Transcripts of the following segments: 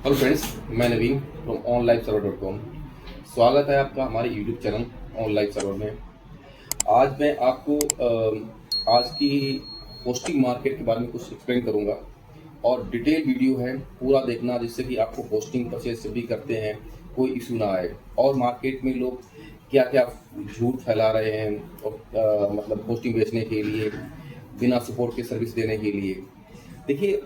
Hello friends, मैं नवीन from onlineserver.com। स्वागत है आपका हमारे यूट्यूब चैनल ऑनलाइन सर्वर में। आज मैं आपको आज की होस्टिंग मार्केट के बारे में कुछ एक्सप्लेन करूंगा और डिटेल वीडियो है, पूरा देखना जिससे कि आपको होस्टिंग परचेज भी करते हैं कोई इशू ना आए और मार्केट में लोग क्या क्या झूठ फैला रहे हैं और मतलब होस्टिंग बेचने के लिए, बिना सपोर्ट के सर्विस देने के लिए। देखिए,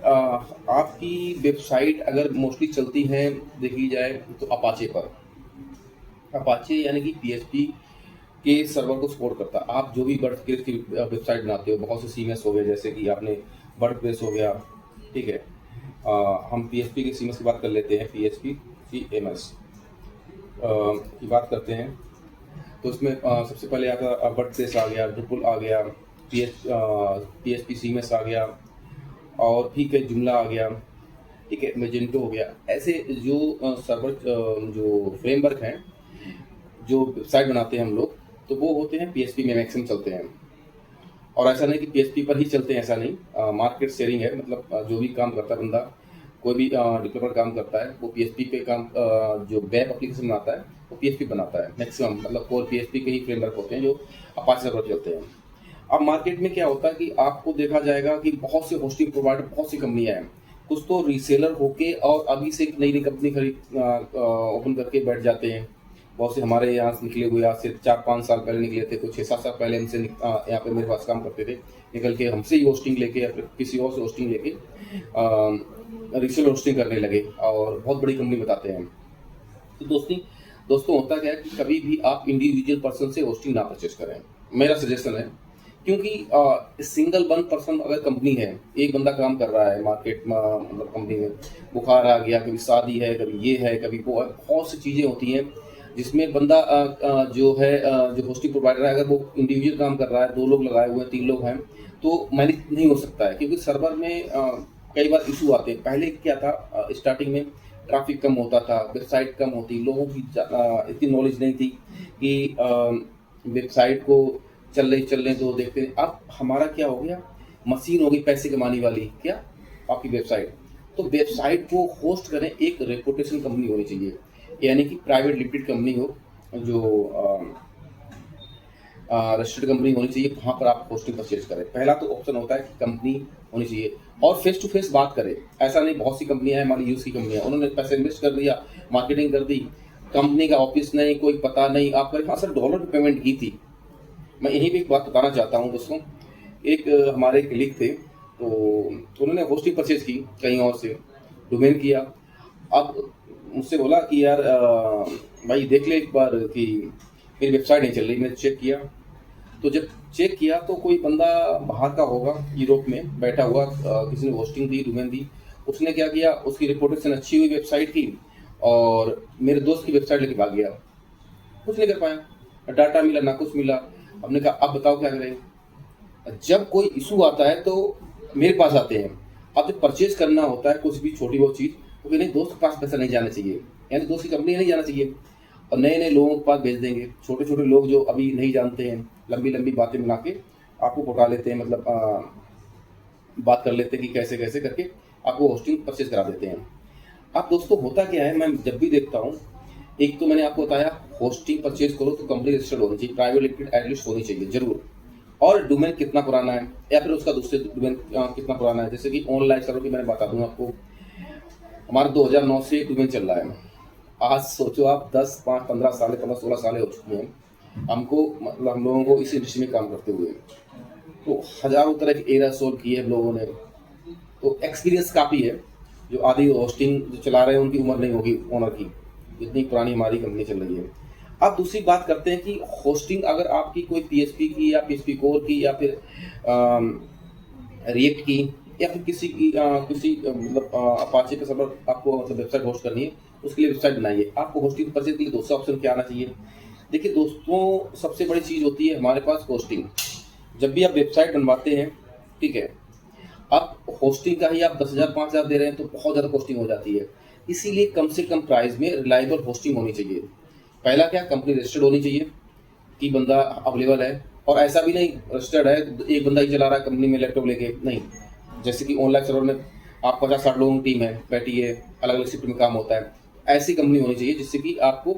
आपकी वेबसाइट अगर मोस्टली चलती है देखी जाए तो अपाचे पर। अपाचे यानी कि पीएचपी के सर्वर को सपोर्ट करता है। आप जो भी वर्डप्रेस की वेबसाइट बनाते हो, बहुत से सीएमएस हो गए, जैसे कि आपने वर्डप्रेस हो गया, ठीक है। हम पीएचपी के सीएमएस की बात कर लेते हैं, पीएचपी सीएमएस की बात करते हैं तो उसमें सबसे पहले आता वर्डप्रेस आ गया, ड्रुपुल आ गया, पीएचपी सीएमएस आ गया और ठीक है जुमला आ गया, ठीक है, मेजेंटो हो गया। ऐसे जो सर्वर जो फ्रेमवर्क हैं जो वेबसाइट बनाते हैं हम लोग, तो वो होते हैं पीएचपी में मैक्सिमम चलते हैं। और ऐसा नहीं कि पीएचपी पर ही चलते हैं, ऐसा नहीं। मार्केट शेयरिंग है, मतलब जो भी काम करता है बंदा, कोई भी डेवलपर काम करता है वो पीएचपी पे काम जो वेब एप्लीकेशन बनाता है वो पीएचपी बनाता है मैक्सिमम, मतलब कोर पीएचपी के ही फ्रेमवर्क होते हैं जो अपाचे सर्वर चलते हैं। अब मार्केट में क्या होता है कि आपको देखा जाएगा कि बहुत से होस्टिंग प्रोवाइडर, बहुत सी कंपनियां हैं, कुछ तो रीसेलर होके और अभी से नई नई कंपनी खरीद ओपन करके बैठ जाते हैं। बहुत से हमारे यहाँ से निकले हुए, आज से 4-5 साल पहले निकले थे, कुछ 6-7 साल पहले हमसे यहाँ पे मेरे पास काम करते थे, निकल के हमसे ही होस्टिंग लेके या फिर किसी और से होस्टिंग लेके रीसेलर होस्टिंग करने लगे और बहुत बड़ी कंपनी बताते हैं। तो दोस्तों होता क्या है कि कभी भी आप इंडिविजुअल पर्सन से होस्टिंग ना परचेस करें, मेरा सजेशन है। क्योंकि सिंगल वन पर्सन अगर कंपनी है, एक बंदा काम कर रहा है मार्केट में, मतलब कंपनी में बुखार आ गया, कभी शादी है, कभी ये है, कभी वो है, बहुत सी चीज़ें होती हैं जिसमें बंदा जो है जो होस्टिंग प्रोवाइडर है, अगर वो इंडिविजुअल काम कर रहा है, 2 लोग लगाए हुए हैं, 3 लोग हैं, तो मैनेज नहीं हो सकता है। क्योंकि सर्वर में कई बार इशू आते हैं। पहले क्या था, स्टार्टिंग में ट्रैफिक कम होता था, वेबसाइट कम होती, लोगों की इतनी नॉलेज नहीं थी कि वेबसाइट को चल रहे तो देखते हैं। अब हमारा क्या हो गया, मशीन हो गई पैसे कमाने वाली, क्या आपकी वेबसाइट। तो वेबसाइट को होस्ट करें, एक रेपुटेशन कंपनी होनी चाहिए, यानी कि प्राइवेट लिमिटेड कंपनी हो, जो रजिस्टर्ड कंपनी होनी चाहिए, वहाँ पर आप होस्टिंग परचेज करें। पहला तो ऑप्शन होता है कि कंपनी होनी चाहिए और फेस टू फेस बात करें। ऐसा नहीं, बहुत सी कंपनियां हैं, हमारी यूज की कंपनियां, उन्होंने पैसे इन्वेस्ट कर दिया, मार्केटिंग कर दी, कंपनी का ऑफिस नहीं, कोई पता नहीं, आप करें हाँ सर डॉलर की पेमेंट की थी। मैं यहीं पे एक बात बताना चाहता हूँ दोस्तों। एक हमारे कलीग थे, तो उन्होंने होस्टिंग परचेज की कहीं और से, डोमेन किया। अब मुझसे बोला कि यार भाई देख ले एक बार कि मेरी वेबसाइट नहीं चल रही। मैंने चेक किया, तो जब चेक किया तो कोई बंदा बाहर का होगा, यूरोप में बैठा हुआ, किसी ने होस्टिंग दी, डोमेन दी। उसने क्या किया, उसकी रिपोर्टेशन अच्छी हुई वेबसाइट की और मेरे दोस्त की वेबसाइट लेके भाग गया। कुछ नहीं कर पाया, डाटा मिला ना कुछ मिला। हमने कहा अब बताओ क्या करें। जब कोई इशू आता है तो मेरे पास आते हैं। अब जब परचेज करना होता है कुछ भी छोटी बहुत चीज़, तो फिर नहीं, दोस्त के पास पैसा नहीं जाना चाहिए, यानी दोस्त की कंपनी नहीं जाना चाहिए और नए नए लोगों के पास भेज देंगे। छोटे छोटे लोग जो अभी नहीं जानते हैं, लंबी लंबी बातें बना के आपको पटा लेते हैं, मतलब बात कर लेते हैं कि कैसे कैसे करके आपको होस्टिंग परचेज करा देते हैं। अब दोस्तों होता क्या है, मैं जब भी देखता हूँ, एक तो मैंने आपको बताया होस्टिंग परचेज करो तो कंपनी रजिस्टर्ड होनी चाहिए, प्राइवेट लिमिटेड एटलीस्ट होनी चाहिए जरूर, और डोमेन कितना पुराना है या फिर उसका दूसरे डोमेन कितना पुराना है। जैसे कि ऑनलाइन सर्वर की मैंने बता दूँ आपको, हमारा 2009 से डोमेन चल रहा है। आज सोचो आप 10, 5, 15 साल, 15-16 साल हो चुके हैं हमको, मतलब हम लोगों को इस इंडस्ट्री में काम करते हुए। तो हज़ारों तरह की एरर सोल्व की है हम लोगों ने, तो एक्सपीरियंस काफ़ी है। जो आधी होस्टिंग जो चला रहे हैं उनकी उम्र नहीं होगी ओनर की, इतनी पुरानी हमारी कंपनी चल रही है। अब दूसरी बात करते हैं कि होस्टिंग अगर आपकी कोई पीएचपी की या पीएचपी कोर की या फिर रिएक्ट की या फिर किसी की मतलब अपाचे पे सर्वर आपको मतलब वेबसाइट होस्ट करनी है, उसके लिए वेबसाइट बनाइए। आपको होस्टिंग परचेज के लिए दूसरा ऑप्शन क्या आना चाहिए। देखिए दोस्तों, सबसे बड़ी चीज़ होती है हमारे पास होस्टिंग। जब भी आप वेबसाइट बनवाते हैं, ठीक है, अब होस्टिंग का ही आप 10,000 5,000 दे रहे हैं तो बहुत ज़्यादा कॉस्टिंग हो जाती है। इसीलिए कम से कम प्राइस में रिलायबल होस्टिंग होनी चाहिए। पहला क्या, कंपनी रजिस्टर्ड होनी चाहिए कि बंदा अवेलेबल है, और ऐसा भी नहीं रजिस्टर्ड है एक बंदा ही चला रहा है कंपनी में लैपटॉप लेके, नहीं। जैसे कि ऑनलाइन सर्वर में आप 50-60 लोगों की टीम है, बैठी है, अलग अलग शिफ्ट में काम होता है। ऐसी कंपनी होनी चाहिए जिससे कि आपको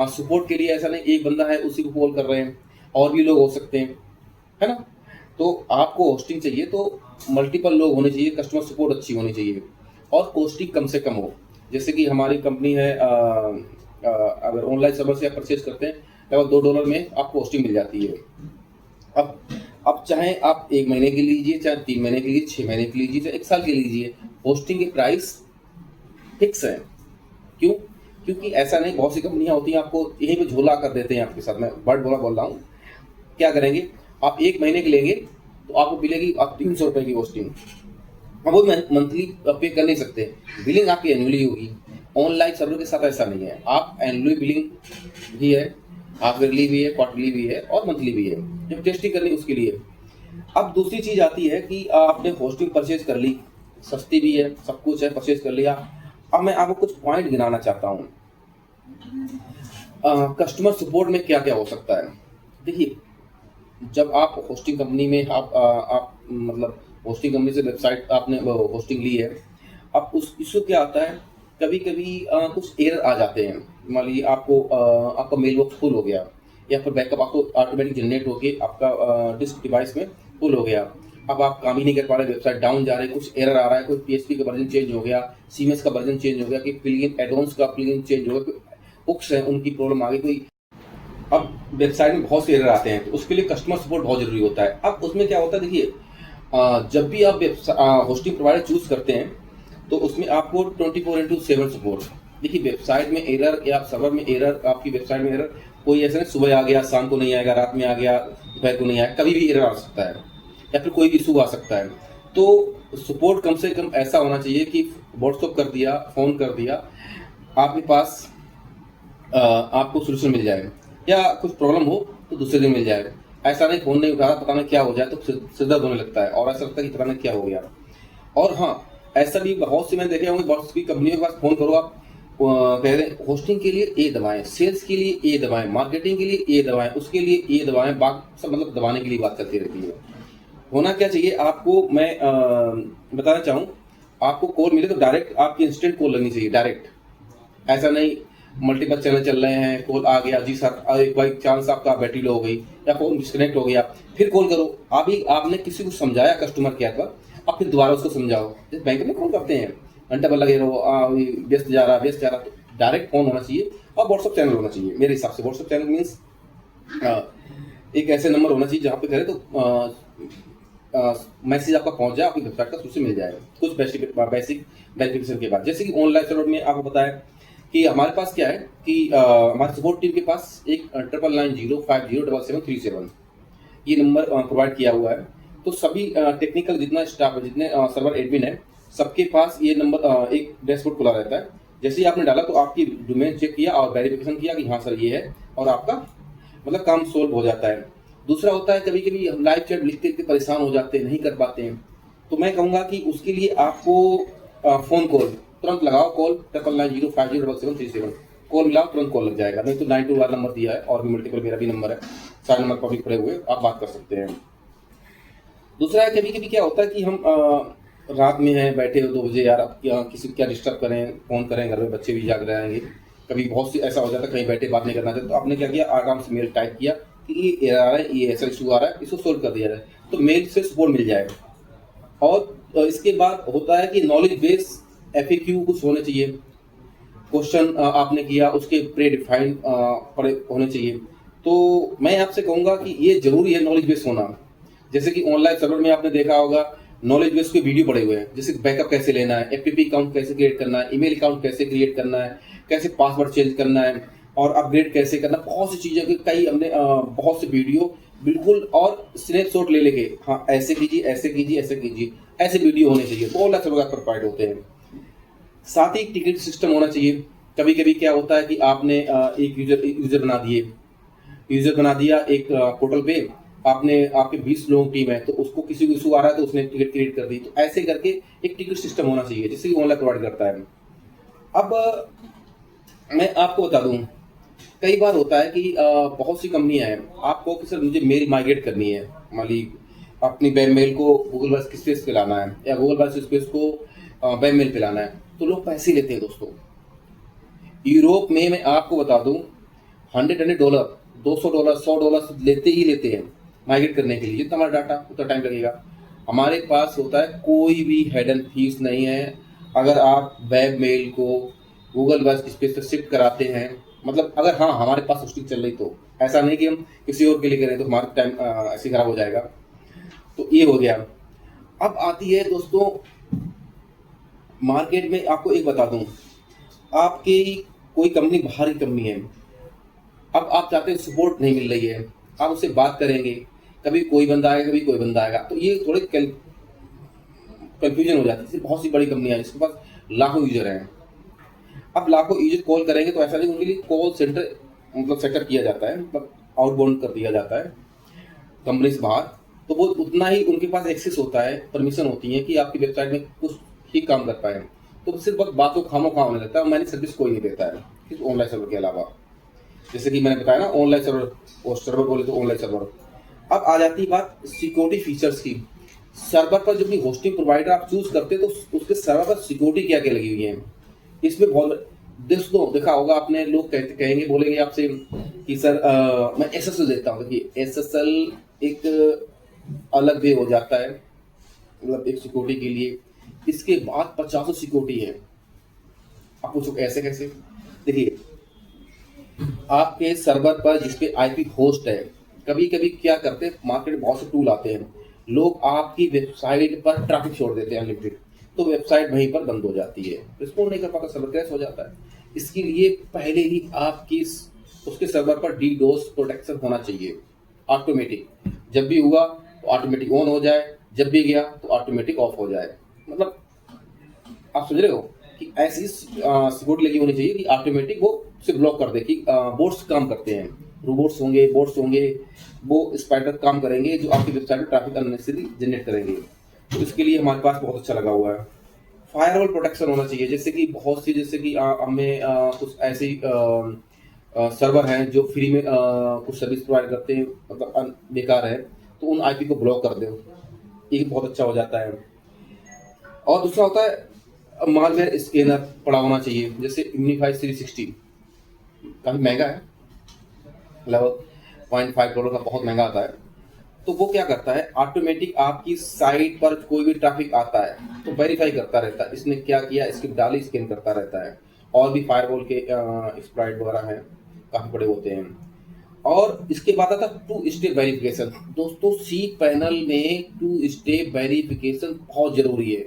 सपोर्ट के लिए ऐसा नहीं एक बंदा है उसी को कॉल कर रहे हैं, और भी लोग हो सकते हैं, है ना? तो आपको होस्टिंग चाहिए तो मल्टीपल लोग होने चाहिए, कस्टमर सपोर्ट अच्छी होनी चाहिए, और कॉस्टिंग कम से कम हो। जैसे कि हमारी कंपनी है, अगर ऑनलाइन सर्वर से आप परचेज करते हैं लगभग $2 में आपको होस्टिंग मिल जाती है। अब अब चाहे आप 1 महीने के लीजिए, चाहे 3 महीने के लीजिए, 6 महीने के लीजिए, चाहे 1 साल के लीजिए, होस्टिंग के प्राइस फिक्स है। क्यों? क्योंकि ऐसा नहीं, बहुत सी कंपनियां होती हैं आपको यहीं पे झोला कर देते हैं आपके साथ। मैं वर्ड बोल रहा हूँ। क्या करेंगे, आप 1 महीने के लेंगे तो आपको मिलेगी आप ₹300 की होस्टिंग। अब वो मंथली पे कर नहीं सकते, बिलिंग आपकी एनुअली होगी। ऑनलाइन सर्वर के साथ ऐसा नहीं है, आप एनुअली बिलिंग भी है, हाफ ईयरली भी है, क्वार्टरली भी है और मंथली भी है, जब टेस्टिंग करनी उसके लिए। अब दूसरी चीज आती है कि आपने होस्टिंग परचेज कर ली, सस्ती भी है, सब कुछ है, परचेज कर लिया। अब मैं आपको कुछ पॉइंट गिनाना चाहता हूँ। कस्टमर सपोर्ट में क्या क्या हो सकता है। देखिए, जब आप होस्टिंग कंपनी में आप मतलब होस्टिंग कंपनी से वेबसाइट आपने होस्टिंग ली है, अब उस इशू क्या आता है, कभी कभी कुछ एरर आ जाते हैं। मान लीजिए आपका मेल बॉक्स फुल हो गया, या फिर बैकअप आपको ऑटोमेटिक जनरेट होके आपका डिस्क डिवाइस में फुल हो गया। अब आप काम ही नहीं कर पा रहे, वेबसाइट डाउन जा रही है, कुछ एरर आ रहा है, कोई पीएचपी का वर्जन चेंज हो गया, सीएमएस का वर्जन चेंज हो गया, कि प्लगइन एडवांस का प्लगइन चेंज हो गया, कोई हुक्स है उनकी प्रॉब्लम आ गई, कोई। अब वेबसाइट में बहुत से एरर आते हैं, तो उसके लिए कस्टमर सपोर्ट बहुत जरूरी होता है। अब उसमें क्या होता है, देखिए, जब भी आप होस्टिंग प्रोवाइडर चूज करते हैं तो उसमें आपको 24/7 सपोर्ट। देखिए, वेबसाइट में एरर या सर्वर में एरर, आपकी वेबसाइट में एरर कोई ऐसा नहीं सुबह आ गया, शाम को नहीं आएगा, रात में आ गया, दोपहर को नहीं आएगा, कभी भी एरर आ सकता है, या फिर कोई भी इशू आ सकता है। तो सपोर्ट कम से कम ऐसा होना चाहिए कि व्हाट्सअप कर दिया, फोन कर दिया, आपके पास आपको सोल्यूशन मिल जाए, या कुछ प्रॉब्लम हो तो दूसरे दिन मिल जाए। ऐसा नहीं फोन नहीं उठा रहा, पता नहीं क्या हो जाए, तो सिर दर्द होने लगता है और ऐसा लगता है कि पता नहीं क्या हो गया। और हाँ, ऐसा भी बहुत सी मैंने देखे होंगे, बहुत सी कंपनियों के पास फोन करो आप, कह रहे हैं होस्टिंग के लिए ये दबाएं, सेल्स के लिए ये दबाएं, मार्केटिंग के लिए ये दबाएं, उसके लिए ये दबाएं, बाकी सब मतलब दबाने के लिए बात करती रहती है। होना क्या चाहिए आपको, मैं बताना चाहूँ, आपको कॉल मिले तो डायरेक्ट आपकी इंस्टेंट कॉल लगनी चाहिए, डायरेक्ट। ऐसा नहीं मल्टीपल चैनल चल रहे हैं, कॉल आ गया, जी सर एक बाई चांस आपका बैटरी लो हो गई या फोन डिस्कनेक्ट हो गया, फिर कॉल करो। अभी आपने किसी को समझाया कस्टमर केयर पर, अब फिर दोबारा उसको समझाओ। जैसे बैंक में कॉल करते हैं, घंटे पर लगे रहो, व्यस्त जा रहा, तो डायरेक्ट फोन होना चाहिए और व्हाट्सअप चैनल होना चाहिए। मेरे हिसाब से व्हाट्सअप चैनल मीन्स एक ऐसे नंबर होना चाहिए जहाँ पे करें तो मैसेज आपका पहुंच जाए, आपकी वेबसाइट का सूची मिल जाएगा कुछ बेसिक वेरिफिकेशन के बाद। जैसे कि ऑनलाइन सर्वर में आपको बताया कि हमारे पास क्या है कि हमारे सपोर्ट टीम के पास एक 9990507737 ये नंबर प्रोवाइड किया हुआ है। तो सभी टेक्निकल जितना स्टाफ है, जितने सर्वर एडमिन है, सबके पास ये नंबर एक डैशबोर्ड खुला रहता है। जैसे ही आपने डाला तो आपकी डोमेन चेक किया और वेरिफिकेशन किया कि हाँ सर ये है, और आपका मतलब काम सोल्व हो जाता है। दूसरा होता है, कभी कभी हम लाइव चैट लिखते लिखते परेशान हो जाते हैं, नहीं कर पाते हैं, तो मैं कहूँगा कि उसके लिए आपको फोन कॉल तुरंत लगाओ, कॉल 9990507737 कॉल मिलाओ, तुरंत कॉल लग जाएगा। नहीं तो 92 वाला नंबर दिया है, और भी मल्टीपल मेरा भी नंबर है, सारे नंबर पब्लिक पड़े हुए, आप बात कर सकते हैं। दूसरा है, कभी कभी क्या होता है कि हम रात में हैं, बैठे हो 2 बजे, यार अब क्या किसी को क्या डिस्टर्ब करें, फोन करें, घर में बच्चे भी जाग रहे आएंगे, कभी बहुत सी ऐसा हो जाता है कहीं बैठे बात नहीं करना चाहते, तो आपने क्या किया, आराम से मेल टाइप किया कि ये एरर आ रहा है, ये ऐसा इशू आ रहा है, इसको सोल्व कर दिया जाए, तो मेल से सपोर्ट मिल जाएगा। और इसके बाद होता है कि नॉलेज बेस FAQ कुछ होने चाहिए, क्वेश्चन आपने किया उसके प्री डिफाइंड पड़े होने चाहिए। तो मैं आपसे कहूँगा कि ये जरूरी है नॉलेज बेस होना। जैसे कि ऑनलाइन सर्वर में आपने देखा होगा नॉलेज बेस के वीडियो पड़े हुए हैं, जैसे बैकअप कैसे लेना है, FTP अकाउंट कैसे क्रिएट करना है, ईमेल अकाउंट कैसे क्रिएट करना है, कैसे पासवर्ड चेंज करना है, और अपग्रेड कैसे करना, बहुत सी चीज़ें की कई हमने बहुत से वीडियो बिल्कुल, और स्नैपशॉट ले लेके, हाँ ऐसे कीजिए, ऐसे कीजिए, ऐसे कीजिए, ऐसे वीडियो होने चाहिए, तो ऑनलाइन सर्वर प्रोवाइड होते हैं। साथ ही टिकट सिस्टम होना चाहिए। कभी कभी क्या होता है कि आपने एक यूजर बना दिया एक पोर्टल पे, आपने आपके 20 लोगों की टीम है, तो उसको किसी को इशू आ रहा है तो उसने टिकट क्रिएट कर दी, तो ऐसे करके एक टिकट सिस्टम होना चाहिए जिससे कि ऑनलाइन प्रोवाइड करता है। अब मैं आपको बता दूं, कई बार होता है कि बहुत सी कंपनियां हैं, आपको कि सर मुझे मेल माइग्रेट करनी है, मान ली अपनी मेल को गूगल वर्क स्पेस पे लाना है, या गूगल वर्क स्पेस को वेब मेल पे लाना है, तो लोग पैसे लेते हैं दोस्तों। यूरोप में मैं आपको बता दूं, $100 $200 $100 लेते ही लेते हैं माइग्रेट करने के लिए। जितना हमारा डाटा उतना टाइम लगेगा। हमारे पास होता है कोई भी हेडन फीस नहीं है। अगर आप वेब मेल को गूगल बस स्पेस पर शिफ्ट कराते हैं, मतलब अगर हाँ हमारे पास होस्टिंग चल रही, तो ऐसा नहीं कि हम किसी और के लिए करें तो हमारा टाइम ऐसे खराब हो जाएगा। तो ये हो गया। अब आती है दोस्तों मार्केट में, आपको एक बता दूं, आपकी कोई कंपनी बाहर की कंपनी है, अब आप चाहते हैं सपोर्ट नहीं मिल रही है, आप उससे बात करेंगे, कभी कोई बंदा आएगा कभी कोई बंदा आएगा, तो ये थोड़े कंफ्यूजन हो जाती है। जैसे बहुत सी बड़ी कंपनियां जिसके पास लाखों यूजर हैं, अब लाखों यूजर कॉल करेंगे तो ऐसा नहीं, उनके लिए कॉल सेंटर मतलब सेटअप किया जाता है, मतलब आउटबाउंड कर दिया जाता है कंपनी से बाहर। तो वो उतना ही उनके पास एक्सेस होता है, परमिशन होती है कि आपकी वेबसाइट में कुछ ही काम कर पाए। तो सिर्फ बस बात को खामोखा होने लगता है, मैंने सर्विस कोई नहीं देता है इस ऑनलाइन सर्वर के अलावा। जैसे कि मैंने बताया ना, ऑनलाइन सर्वर और सर्वर बोले तो ऑनलाइन सर्वर। अब आ जाती है बात सिक्योरिटी फीचर्स की। सर्वर पर जो भी होस्टिंग प्रोवाइडर आप चूज करते हैं तो उसके सर्वर पर सिक्योरिटी क्या क्या लगी हुई है, इसमें बहुत दोस्तों देखा होगा आपने, लोग कहेंगे बोलेंगे आपसे कि सर मैं एसएसएल देता हूँ। देखिए एसएसएल एक अलग वे हो जाता है, मतलब एक सिक्योरिटी के लिए। इसके बाद 50 सिक्योरिटी है। आप पूछो ऐसे कैसे? देखिए आपके सर्वर पर जिसपे आईपी होस्ट है, कभी कभी क्या करते हैं, मार्केट में बहुत से टूल आते हैं, लोग आपकी वेबसाइट पर ट्रैफिक छोड़ देते हैं अनलिमिटेड, तो वेबसाइट वहीं पर बंद हो जाती है, रिस्पॉन्ड नहीं कर पाता, सर्वर क्रैश हो जाता है। इसके लिए पहले ही आपकी उसके सर्वर पर डीडोस प्रोटेक्शन होना चाहिए ऑटोमेटिक। जब भी हुआ तो ऑटोमेटिक ऑन हो जाए, जब भी गया तो ऑटोमेटिक ऑफ हो जाए। मतलब आप समझ रहे हो कि ऐसी सिक्योरिटी लगी होनी चाहिए कि ऑटोमेटिक वो से ब्लॉक कर दे कि बोट्स काम करते हैं, रोबोट्स होंगे, बोट्स होंगे, वो स्पाइडर काम करेंगे जो आपकी वेबसाइट में ट्रैफिक अननेसेसरी जनरेट करेंगे। तो इसके लिए हमारे पास बहुत अच्छा लगा हुआ है। फायरवॉल प्रोटेक्शन होना चाहिए, जैसे कि बहुत सी, जैसे कि हमें कुछ ऐसी सर्वर हैं जो फ्री में कुछ सर्विस प्रोवाइड करते हैं, मतलब बेकार है, तो उन आईपी को ब्लॉक कर दो, ये बहुत अच्छा हो जाता है। और दूसरा होता है मालवेयर स्कैनर पड़ा होना चाहिए, जैसे इम्यूनिफाई 360 काफ़ी महंगा है, लगभग 0.5 करोड़ का, बहुत महंगा आता है। तो वो क्या करता है, ऑटोमेटिक आपकी साइट पर कोई भी ट्रैफिक आता है तो वेरीफाई करता रहता है, इसने क्या किया, स्क्रिप्ट डाली, स्कैन करता रहता है। और भी फायरवॉल के एक्सप्लॉइट वगैरह हैं, काफ़ी बड़े होते हैं। और इसके बाद आता 2 स्टेप वेरिफिकेशन। दोस्तों सी पैनल में 2 स्टेप वेरिफिकेशन बहुत जरूरी है।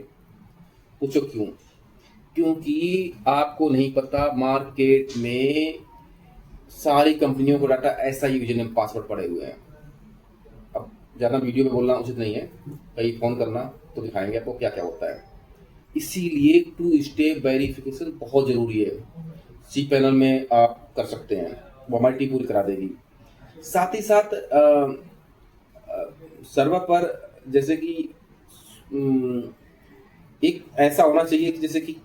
पूछो क्यों? क्योंकि आपको नहीं पता मार्केट में सारी कंपनियों को डाटा ऐसा ही यूजर नेम पासवर्ड पड़े हुए हैं। अब ज़्यादा वीडियो में बोलना उचित नहीं है, कहीं फ़ोन करना तो दिखाएंगे आपको क्या क्या होता है। इसीलिए 2 स्टेप वेरिफिकेशन बहुत ज़रूरी है। सी पैनल में आप कर सकते हैं, वो हमारी टीम पूरी करा देगी। साथ ही साथ सर्वर पर जैसे कि एक ऐसा होना चाहिए कि जैसे कि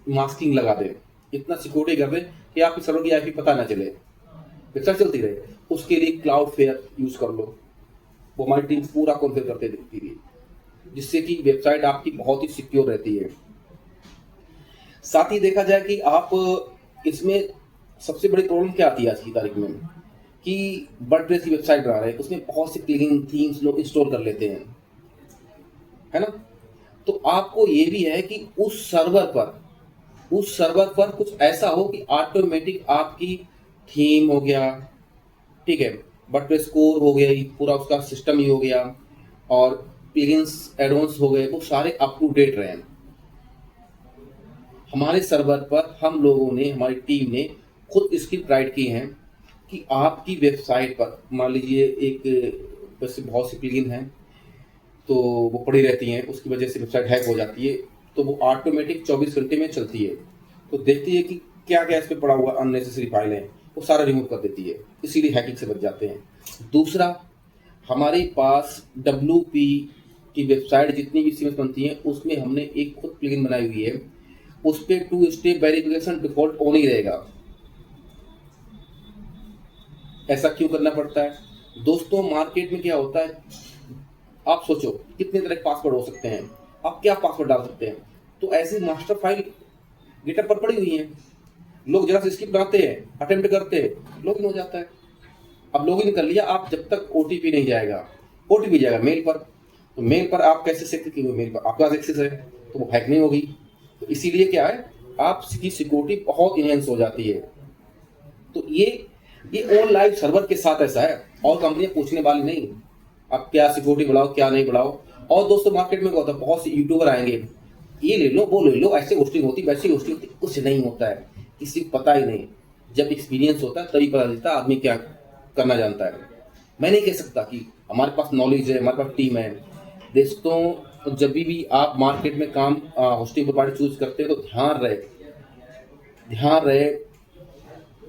मास्किंग लगा दे, इतना सिक्योरिटी कर दे कि आपकी सर्वर की आईपी पता ना चले, वेबसाइट चलती रहे। उसके लिए क्लाउडफ्लेयर यूज कर लो, वो हमारी टीम पूरा कॉन्फ़िगर करते देती है, जिससे कि वेबसाइट आपकी बहुत ही सिक्योर रहती है। साथ ही देखा जाए कि आप इसमें सबसे बड़ी प्रॉब्लम क्या आती है आज की तारीख में, कि वर्डप्रेस की वेबसाइट बना रहे हैं, उसमें बहुत सी प्लगइन थीम्स लोग इंस्टॉल कर लेते हैं, है ना। तो आपको ये भी है कि उस सर्वर पर कुछ ऐसा हो कि ऑटोमेटिक आपकी थीम हो गया, ठीक है, वर्डप्रेस कोर हो गया, पूरा उसका सिस्टम ही हो गया, और प्लगइन्स एडवांस हो गए, वो सारे अप टू डेट रहे। हमारे सर्वर पर हम लोगों ने, हमारी टीम ने खुद स्क्रिप्ट राइट की हैं कि आपकी वेबसाइट पर मान लीजिए एक वैसे बहुत सी प्लगइन हैं तो वो पड़ी रहती हैं, उसकी वजह से वेबसाइट हैक हो जाती है, तो वो ऑटोमेटिक 24 घंटे में चलती है, तो देखती है कि क्या क्या इस पर पड़ा हुआ अननेसेसरी फाइल है, वो सारा रिमूव कर देती है, इसीलिए हैकिंग से बच जाते हैं। दूसरा, हमारे पास WP की वेबसाइट जितनी भी सीमस बनती हैं उसमें हमने एक खुद प्लगइन बनाई हुई है, उस पर 2 स्टेप वेरिफिकेशन डिफॉल्ट ऑन ही रहेगा। ऐसा क्यों करना पड़ता है दोस्तों? मार्केट में क्या होता है, आप सोचो कितने तरह के पासवर्ड हो सकते हैं, आप क्या पासवर्ड डाल सकते हैं, तो ऐसी मास्टर फाइल गिटहब पर पड़ी हुई है, लोग जरा से स्किप बनाते हैं, अटेम्प्ट करते हैं, लॉगिन हो जाता है। अब लॉगिन कर लिया, आप जब तक ओटीपी नहीं जाएगा, ओटीपी जाएगा मेल पर, तो मेल पर आप कैसे सकते कि मेल पर आपका एक्सेस है तो वो हैक नहीं होगी। तो इसीलिए क्या है, आपकी सिक्योरिटी बहुत इनहेंस हो जाती है। तो ये ऑनलाइन सर्वर के साथ ऐसा है, और कंपनियां पूछने वाली नहीं आप क्या सिक्योरिटी बढ़ाओ क्या नहीं बढ़ाओ। और दोस्तों मार्केट में क्या होता है, बहुत से यूट्यूबर आएंगे, ये ले लो वो ले लो, ऐसे होस्टिंग होती वैसी होस्टिंग होती, कुछ नहीं होता है, किसी को पता ही नहीं। जब एक्सपीरियंस होता है तभी पता चलता है आदमी क्या करना जानता है। मैं नहीं कह सकता कि हमारे पास नॉलेज है, हमारे पास टीम है। दोस्तों जब भी आप मार्केट में काम होस्टिंग प्रोवाइडर चूज करते हैं तो ध्यान रहे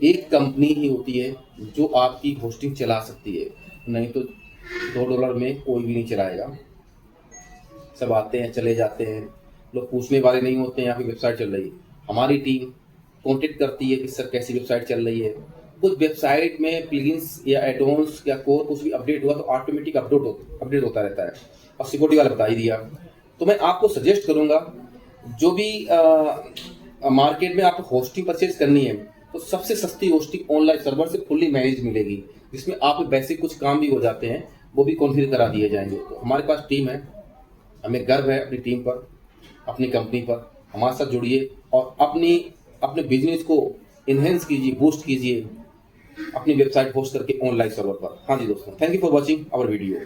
एक कंपनी ही होती है जो आपकी होस्टिंग चला सकती है, नहीं तो $2 में कोई भी नहीं चलाएगा। सब आते हैं चले जाते हैं, लोग पूछने वाले नहीं होते हैं यहाँ की वेबसाइट चल रही है। हमारी टीम कॉन्टेक्ट करती है कि सर कैसी वेबसाइट चल रही है। कुछ वेबसाइट में प्लगइन्स या एडोन्स या कोर कुछ भी अपडेट हुआ तो ऑटोमेटिक अपडेट होता रहता है, और सिक्योरिटी वाला बता ही दिया। तो मैं आपको सजेस्ट करूँगा, जो भी मार्केट में आपको होस्टिंग परचेज करनी है तो सबसे सस्ती होस्टिंग ऑनलाइन सर्वर से फुल्ली मैनेज मिलेगी, जिसमें आपके बेसिक कुछ काम भी हो जाते हैं, वो भी कॉन्फ़िगर करा दिए जाएंगे। तो हमारे पास टीम है, हमें गर्व है अपनी टीम पर, अपनी कंपनी पर। हमारे साथ जुड़िए और अपने बिजनेस को इन्हेंस कीजिए, बूस्ट कीजिए अपनी वेबसाइट होस्ट करके ऑनलाइन सर्वर पर। हाँ जी दोस्तों, thank you for watching our video.